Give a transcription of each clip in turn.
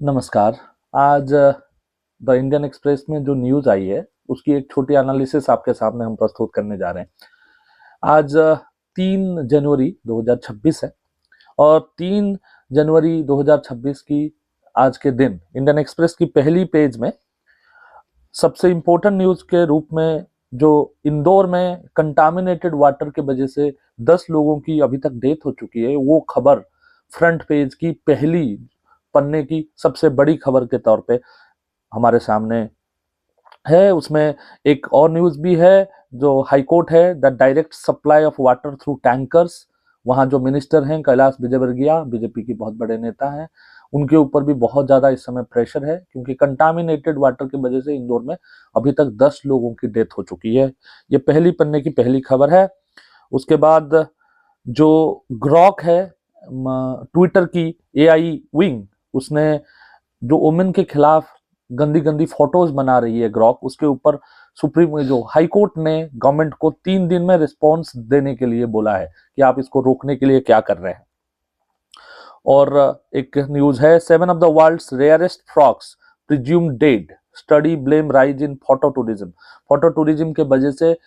नमस्कार। आज the Indian express में जो न्यूज़ आई है उसकी एक छोटी एनालिसिस आपके सामने हम प्रस्तुत करने जा रहे हैं। आज 3 जनवरी 2026 है और 3 जनवरी 2026 की आज के दिन इंडियन एक्सप्रेस की पहली पेज में सबसे इम्पोर्टेंट न्यूज़ के रूप में जो इंदौर में कंटामिनेटेड वाटर के वजह से 10 लोगों की अभी तक डेथ हो चुकी है, वो खबर फ्रंट पेज की पहली पन्ने की सबसे बड़ी खबर के तौर पे हमारे सामने है। उसमें एक और न्यूज़ भी है जो हाई कोर्ट है, the direct supply of water through tankers. वहाँ जो मिनिस्टर हैं कैलाश विजयवर्गीय, बीजेपी की बहुत बड़े नेता हैं, उनके ऊपर भी बहुत ज़्यादा इस समय प्रेशर है क्योंकि कंटामिनेटेड वाटर की वजह से इंदौर में अभी तक 10 लोगों की डेथ हो चुकी है। ये पहली पन्ने की पहली खबर है। उसके बाद जो ग्रॉक है ट्विटर की एआई विंग, उसने जो ओमेन के खिलाफ गंदी गंदी फोटोज बना रही है ग्रॉक, उसके ऊपर सुप्रीम जो हाई कोर्ट ने गवर्नमेंट को 3 दिन में रिस्पॉन्स देने के लिए बोला है कि आप इसको रोकने के लिए क्या कर रहे हैं। और एक न्यूज है, 7 of the world's rarest frogs presumed dead, study blame rise in photo tourism. Photo tourism के वजह से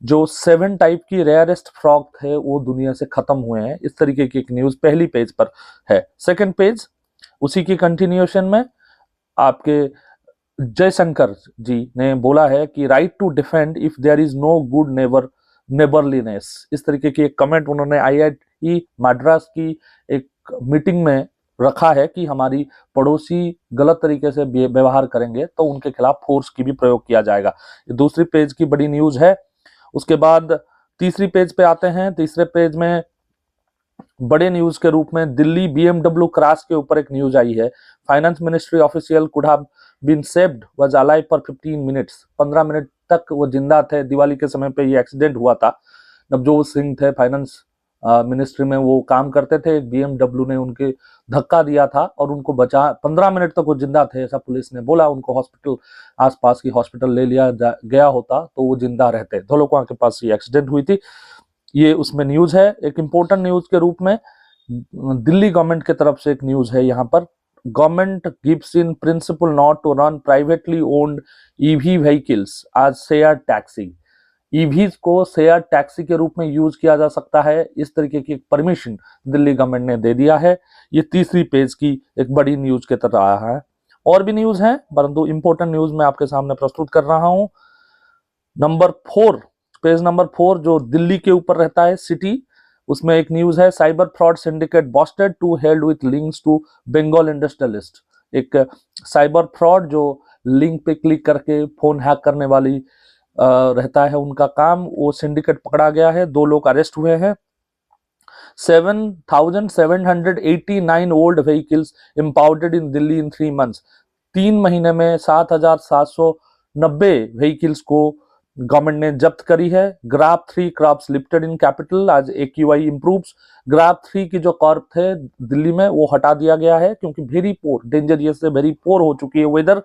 जो 7 टाइप की रेयरेस्ट फ्रॉग थे वो दुनिया से खत्म हुए हैं। इस तरीके की एक न्यूज पहली पेज पर है। सेकंड पेज उसी की कंटिन्यूएशन में आपके जयशंकर जी ने बोला है कि right to defend if there is no good neighbourliness. इस तरीके की एक कमेंट उन्होंने आईआईटी मद्रास की एक मीटिंग में रखा है कि हमारी पड़ोसी गलत तरीके से व्यवहार करेंगे तो उनके खिलाफ फोर्स की भी प्रयोग किया जाएगा। ये दूसरी पेज की बड़ी न्यूज है। उसके बाद तीसरी पेज पे आते हैं। तीसरे पेज में बड़े न्यूज के रूप में दिल्ली बीएमडब्ल्यू क्रैश के ऊपर एक न्यूज आई है। Finance ministry official could have been saved, was alive for 15 minutes. 15 minute तक वो जिंदा थे। दिवाली के समय पे ये एक्सीडेंट हुआ था। नवजोत सिंह थे फाइनेंस मिनिस्ट्री में, वो काम करते थे। बीएमडब्ल्यू ने उनके धक्का दिया था और उनको बचा, 15 मिनट तक वो जिंदा थे ऐसा पुलिस ने बोला। उनको हॉस्पिटल, आसपास की हॉस्पिटल ले लिया गया होता तो वो जिंदा रहते। धोलोका के पास ये एक्सीडेंट हुई थी। ये उसमें न्यूज है। एक इंपॉर्टेंट न्यूज के रूप में दिल्ली गवर्नमेंट की तरफ से एक न्यूज है। यहाँ पर government gives in principle nod to run privately owned EV vehicles as share taxi. EVs को शेयर टैक्सी के रूप में यूज किया जा सकता है, इस तरीके की परमिशन दिल्ली गवर्नमेंट ने दे दिया है। ये तीसरी पेज की एक बड़ी न्यूज के तरह है। और भी न्यूज है परंतु इंपॉर्टेंट न्यूज मैं आपके सामने प्रस्तुत कर रहा हूं। नंबर 4, पेज नंबर 4 जो दिल्ली के ऊपर रहता है, सिटी, उसमें एक न्यूज है, cyber fraud syndicate busted, 2 held with links to Bengal industrialist. एक साइबर फ्रॉड जो लिंक पे क्लिक करके फोन हैक करने वाली रहता है उनका काम, वो सिंडिकेट पकड़ा गया है। 2 लोग अरेस्ट हुए हैं। 7,789 ओल्ड व्हीकल्स इम्पाउंडेड इन दिल्ली इन 3 months। 3 महीने में 7,790 व्हीकल्स को गवर्नमेंट ने जब्त करी है। Graph 3 crops lifted in capital आज AQI इंप्रूव्स। ग्राफ 3 की जो कर्व थे दिल्ली में वो हटा दिया गया है क्योंकि वेरी पोर, डेंजरियस से वेरी पोर हो चुकी है वेदर।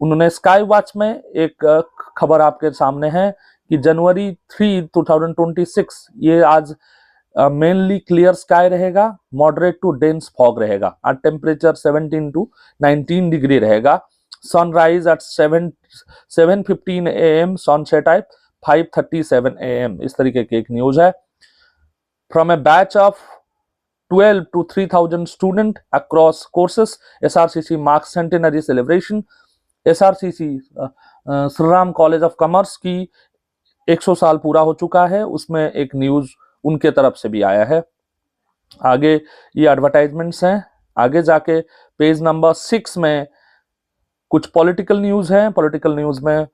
उन्होंने स्काई वॉच में एक खबर आपके सामने है कि जनवरी 3, 2026 ये आज मेनली क्लियर स्काई रहेगा, मॉडरेट टू डेंस फॉग रहेगा। आज टेम्परेचर 17 to 19 डिग्री रहेगा। Sunrise at 7:15 AM, sunset at 5:37 AM। इस तरीके की एक न्यूज है। From a batch of 12 to 3,000 student across courses, SRCC marks centenary celebration. SRCC Shri Ram college of commerce की 100 साल पूरा हो चुका है। उसमें एक न्यूज उनके तरफ से भी आया है। आगे ये एडवर्टाइजमेंट्स हैं। आगे जाके पेज नंबर 6 में कुछ पॉलिटिकल न्यूज है। पॉलिटिकल न्यूज में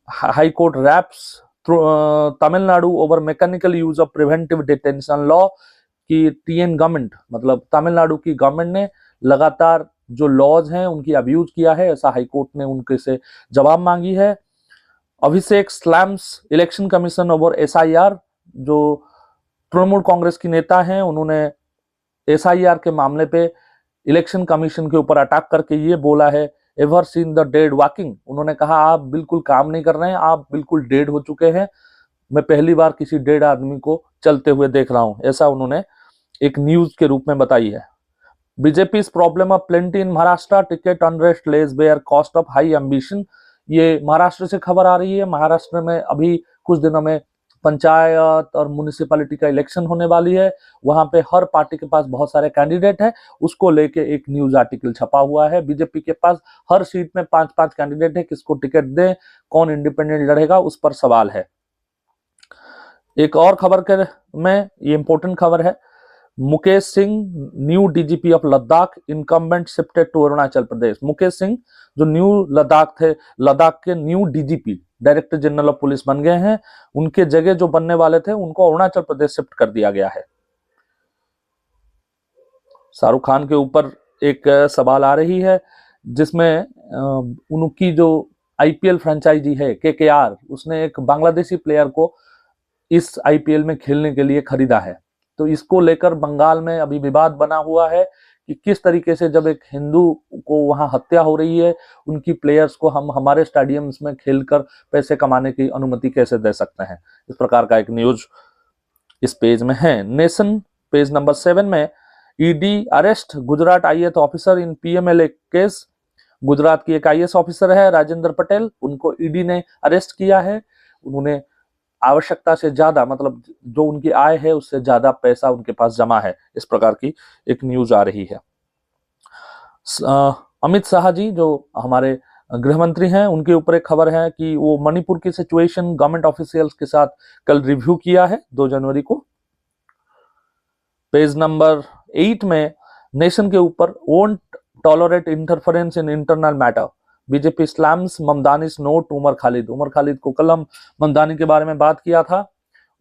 high court raps Tamil Nadu over mechanical use of preventive detention law की TN गवर्नमेंट, मतलब तमिलनाडु की गवर्नमेंट ने लगातार जो लॉज हैं उनकी अब्यूज किया है, ऐसा हाई कोर्ट ने उनके से जवाब मांगी है। Abhishek slams election commission over SIR, जो तृणमूल कांग्रेस की नेता हैं, उन्होंने SIR के मामले पे इलेक्शन कमीशन के ऊपर अटैक करके ये बोला है, ever seen the dead walking. उन्होंने कहा आप बिल्कुल काम नहीं कर रहे हैं, आप बिल्कुल डेड हो चुके हैं। मैं पहली बार किसी डेड आदमी को चलते हुए देख रहा हूं, ऐसा उन्होंने एक न्यूज के रूप में बताई है। BJP's problem of plenty in Maharashtra, ticket unrest lays bare cost of high ambition. ये महाराष्ट्र से खबर आ रही है। महाराष्ट्र में अभी कुछ दिनों में पंचायत और म्युनिसिपैलिटी का इलेक्शन होने वाली है। वहां पे हर पार्टी के पास बहुत सारे कैंडिडेट है, उसको लेके एक न्यूज आर्टिकल छपा हुआ है। बीजेपी के पास हर सीट में 5-5 कैंडिडेट है, किसको टिकट दें, कौन इंडिपेंडेंट लड़ेगा, उस पर सवाल है। एक और खबर में ये इंपॉर्टेंट खबर है, Mukesh Singh new DGP of Ladakh, incumbent shifted to Arunachal Pradesh. Mukesh Singh जो न्यू लद्दाख थे, लद्दाख के new DGP director general of police बन गए हैं। उनके जगह जो बनने वाले थे उनको अरुणाचल प्रदेश शिफ्ट कर दिया गया है। शाहरुख खान के ऊपर एक सवाल आ रही है जिसमें उनकी जो आईपीएल फ्रेंचाइजी है केकेआर, उसने एक बांग्लादेशी प्लेयर को इस आईपीएल में खेलने के लिए खरीदा है। तो इसको लेकर बंगाल में अभी विवाद बना हुआ है कि किस तरीके से जब एक हिंदू को वहां हत्या हो रही है, उनकी प्लेयर्स को हम हमारे स्टेडियम्स में खेलकर पैसे कमाने की अनुमति कैसे दे सकते हैं। इस प्रकार का एक न्यूज इस पेज में है। नेशन पेज नंबर 7 में ED arrest Gujarat IAS officer in PMLA case. Gujarat की एक आईएएस ऑफिसर है राजेंद्र पटेल, उनको ईडी ने अरेस्ट किया है। उन्होंने आवश्यकता से ज्यादा, मतलब जो उनकी आय है उससे ज्यादा पैसा उनके पास जमा है, इस प्रकार की एक न्यूज आ रही है। अमित शाह जी जो हमारे गृह मंत्री हैं, उनके ऊपर एक खबर है कि वो मणिपुर की सिचुएशन गवर्नमेंट ऑफिशियल्स के साथ कल रिव्यू किया है 2 जनवरी को। पेज नंबर 8 में नेशन के ऊपर won't tolerate interference in internal matter, BJP slams Mamdani's note Umar Khalid. Umar Khalid को कल हम ममदानी के बारे में बात किया था।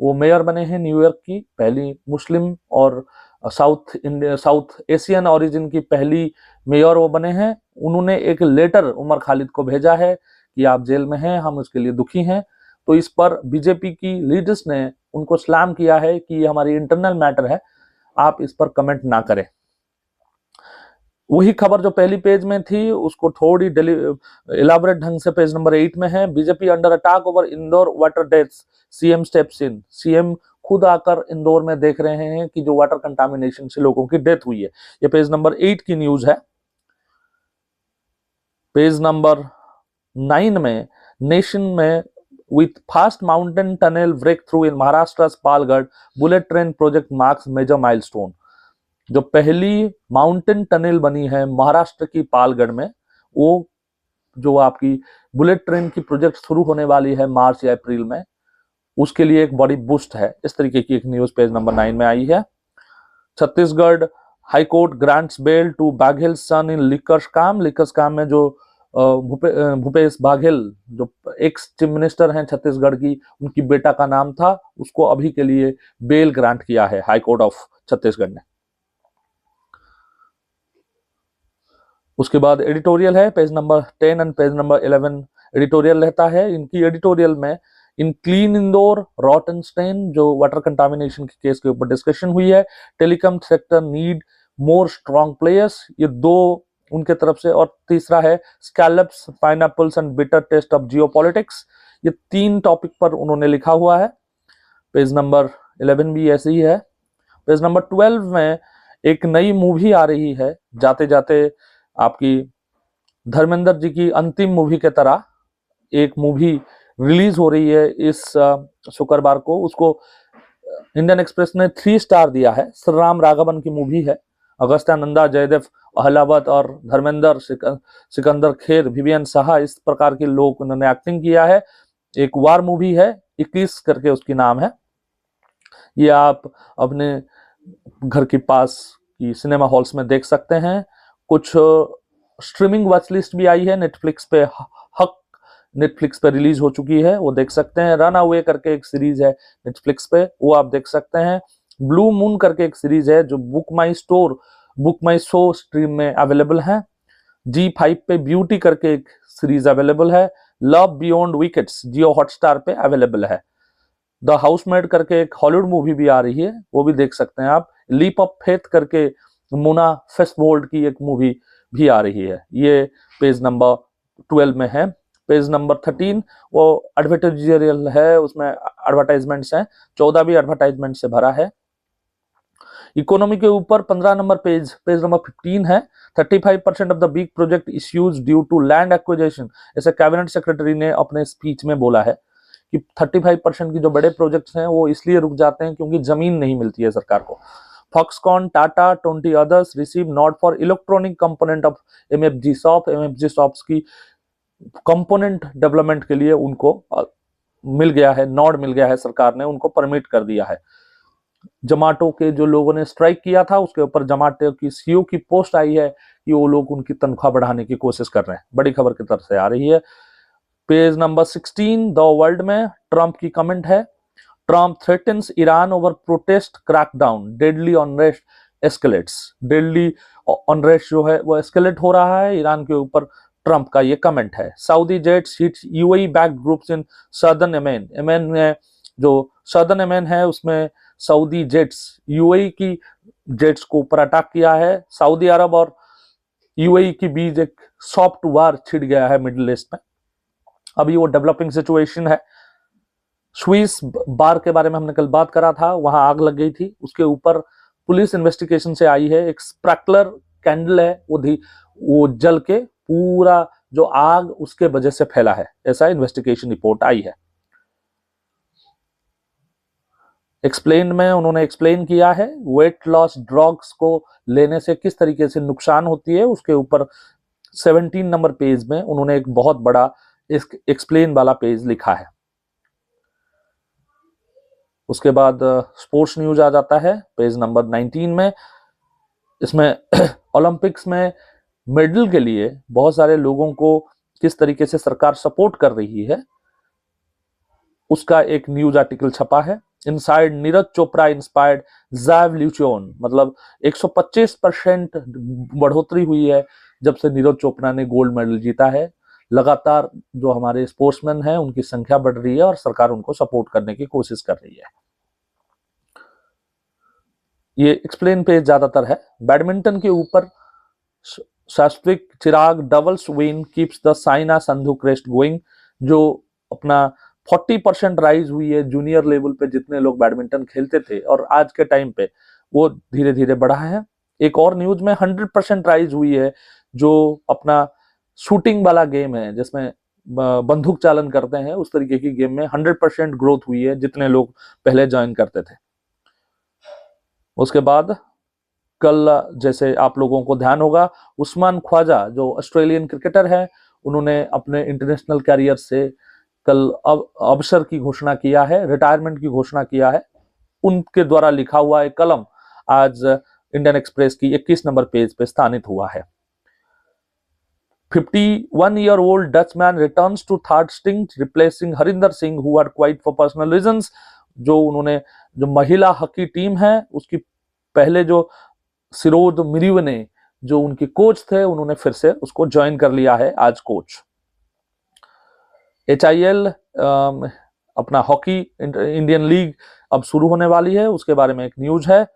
वो मेयर बने हैं न्यूयॉर्क की, पहली मुस्लिम और साउथ एशियन ओरिजिन की पहली मेयर वो बने हैं। उन्होंने एक लेटर उमर खालिद को भेजा है कि आप जेल में हैं, हम उसके लिए दुखी हैं। तो इस पर बीजेपी की लीडर्स ने उनको सलाम किया है कि ये हमारी इंटरनल मैटर है, आप इस पर कमेंट ना करें। वही खबर जो पहली पेज में थी उसको थोड़ी इलाबोरेट ढंग से पेज नंबर 8 में है। BJP under attack over Indore water deaths, CM steps in. CM खुद आकर इंदौर में देख रहे हैं कि जो वाटर कंटामिनेशन से लोगों की डेथ हुई है। ये पेज नंबर 8 की न्यूज है। पेज नंबर 9 में नेशन में with fast mountain tunnel breakthrough in Maharashtra Palghar, bullet train project marks major milestone. जो पहली माउंटेन टनल बनी है महाराष्ट्र की पालगढ़ में, वो जो आपकी बुलेट ट्रेन की प्रोजेक्ट शुरू होने वाली है मार्च या अप्रैल में, उसके लिए एक बड़ी बूस्ट है। इस तरीके की एक न्यूज पेज नंबर 9 में आई है। Chhattisgarh high court grants bail to Baghel son in liquor scam. Liquor scam में जो भूपेश बाघेल जो एक्स चीफ मिनिस्टर हैं छत्तीसगढ़ की, उनकी बेटा का नाम था, उसको अभी के लिए बेल ग्रांट किया है हाईकोर्ट ऑफ छत्तीसगढ़ ने। उसके बाद एडिटोरियल है page number 10 and page number 11 editorial रहता है। इनकी एडिटोरियल में इन क्लीन इंदौर रॉटनस्टेन जो वाटर कंटामिनेशन के केस के ऊपर डिस्कशन हुई है। Telecom sector need more strong players, ये 2 उनके तरफ से, और तीसरा है scallops pineapples and bitter taste of geopolitics. ये 3 टॉपिक पर उन्होंने लिखा हुआ है। पेज नंबर 11 भी ऐसे ही है। पेज नंबर 12 में एक नई मूवी आ रही है, जाते जाते आपकी धर्मेंद्र जी की अंतिम मूवी के तरह एक मूवी रिलीज हो रही है इस शुक्रवार को। उसको इंडियन एक्सप्रेस ने 3 स्टार दिया है। श्री राम राघवन की मूवी है। अगस्त्यानंदा, जयदेव अहलावत और धर्मेंद्र, सिकंदर खेर, विवियन साहा, इस प्रकार के लोग उन्होंने एक्टिंग किया है। एक वार मूवी है, 21 करके उसकी नाम है। ये आप अपने घर के पास की सिनेमा हॉल्स में देख सकते हैं। कुछ स्ट्रीमिंग वॉच लिस्ट भी आई है नेटफ्लिक्स पे, हक नेटफ्लिक्स पे रिलीज हो चुकी है, वो देख सकते हैं। रन अवे करके एक सीरीज है नेटफ्लिक्स पे, वो आप देख सकते हैं। ब्लू मून करके एक सीरीज है जो बुक माई शो स्ट्रीम में अवेलेबल है। G5 पे ब्यूटी करके एक सीरीज अवेलेबल है। लव बियॉन्ड विकेट्स जियो हॉटस्टार पे अवेलेबल है। द हाउसमेड करके एक हॉलीवुड मूवी भी आ रही है, वो भी देख सकते हैं आप। लीप ऑफ फेथ करके मोना फेस्टवोल्ड की एक मूवी भी आ रही है। ये पेज नंबर 12 में है। पेज नंबर 13 वो एडवर्टाइजरियल है, उसमें एडवर्टाइजमेंट्स हैं, 14 भी एडवर्टाइजमेंट से भरा है। इकोनॉमी के ऊपर 15 नंबर पेज नंबर 15 है। 35% of the big project issues due to land acquisition. ऐसे कैबिनेट सेक्रेटरी ने अपने स्पीच में बोला है कि 35% की जो बड़े प्रोजेक्ट्स हैं वो इसलिए रुक जाते हैं क्योंकि जमीन नहीं मिलती है सरकार को। Foxconn, Tata, 20 others receive nod for electronic component of MFG Soft। MFG Soft की कंपोनेंट डेवलपमेंट के लिए उनको मिल गया है, नॉड मिल गया है, सरकार ने उनको परमिट कर दिया है। जोमेटो के जो लोगों ने स्ट्राइक किया था उसके ऊपर जोमेटो की सीईओ की पोस्ट आई है कि वो लोग उनकी तनख्वाह बढ़ाने की कोशिश कर रहे हैं। बड़ी खबर की तरफ से आ रही है। पेज नंबर 16 द वर्ल्ड में ट्रंप की कमेंट है। Trump threatens Iran over protest crackdown, deadly unrest escalates. Deadly unrest जो है वो एस्केलेट हो रहा है ईरान के ऊपर। ट्रंप का ये कमेंट है। Saudi jets hit UAE backed groups in southern Yemen. Yemen में जो सदर्न येमेन है उसमें सऊदी जेट्स, यूएई की जेट्स को ऊपर अटैक किया है। सऊदी अरब और यूएई के बीच एक सॉफ्ट वार छिड़ गया है मिडिल ईस्ट में। अभी वो डेवलपिंग सिचुएशन है। स्विस बार के बारे में हमने कल बात करा था, वहां आग लग गई थी, उसके ऊपर पुलिस इन्वेस्टिगेशन से आई है। एक स्प्रैकलर कैंडल है वो जल के पूरा जो आग उसके वजह से फैला है, ऐसा इन्वेस्टिगेशन रिपोर्ट आई है। एक्सप्लेन में उन्होंने एक्सप्लेन किया है वेट लॉस ड्रग्स को लेने से किस तरीके से नुकसान होती है। उसके ऊपर 17 नंबर पेज में उन्होंने एक बहुत बड़ा एक्सप्लेन वाला पेज लिखा है। उसके बाद स्पोर्ट्स न्यूज आ जाता है पेज नंबर 19 में। इसमें ओलंपिक्स में मेडल के लिए बहुत सारे लोगों को किस तरीके से सरकार सपोर्ट कर रही है उसका एक न्यूज आर्टिकल छपा है। इनसाइड नीरज चोपड़ा इंस्पायर्ड ज़ैवल्यूशन, मतलब 125% बढ़ोतरी हुई है जब से नीरज चोपड़ा ने गोल्ड मेडल जीता है। लगातार जो हमारे स्पोर्ट्समैन हैं उनकी संख्या बढ़ रही है और सरकार उनको सपोर्ट करने की कोशिश कर रही है। ये एक्सप्लेन पेज ज्यादातर है। बैडमिंटन के ऊपर Satwik Chirag doubles win keeps the Saina Sandhu crest going. जो अपना 40% राइज हुई है जूनियर लेवल पे जितने लोग बैडमिंटन खेलते थे और आज के टाइम पे वो धीरे धीरे बढ़ा है। एक और न्यूज में 100% राइज हुई है जो अपना शूटिंग वाला गेम है जिसमें बंदूक चालन करते हैं, उस तरीके की गेम में 100% ग्रोथ हुई है जितने लोग पहले ज्वाइन करते थे। उसके बाद कल जैसे आप लोगों को ध्यान होगा उस्मान ख्वाजा जो ऑस्ट्रेलियन क्रिकेटर है उन्होंने अपने इंटरनेशनल कैरियर से कल अवसर की घोषणा किया है, रिटायरमेंट की घोषणा किया है। उनके द्वारा लिखा हुआ एक कलम आज इंडियन एक्सप्रेस की 21 नंबर पेज पे स्थानित हुआ है। 51-year-old Dutchman returns to third string replacing Harinder Singh who had quit for personal reasons। जो उन्होंने जो महिला हॉकी टीम है उसकी पहले जो सिरोध मिरीव ने जो उनके कोच थे उन्होंने फिर से उसको ज्वाइन कर लिया है आज कोच। HIL अपना हॉकी इंडियन लीग अब शुरू होने वाली है, उसके बारे में एक न्यूज है।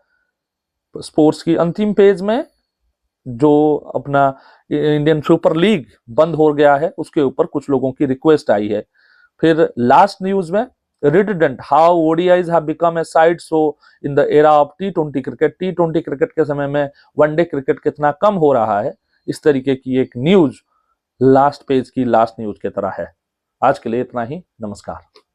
स्पोर्ट्स की अंतिम पेज में जो अपना इंडियन सुपर लीग बंद हो गया है उसके ऊपर कुछ लोगों की रिक्वेस्ट आई है। फिर लास्ट न्यूज में redundant how ODIs have become a side show in the era of T20 cricket. T20 cricket के समय में वनडे क्रिकेट कितना कम हो रहा है, इस तरीके की एक न्यूज लास्ट पेज की लास्ट न्यूज की तरह है। आज के लिए इतना ही, नमस्कार।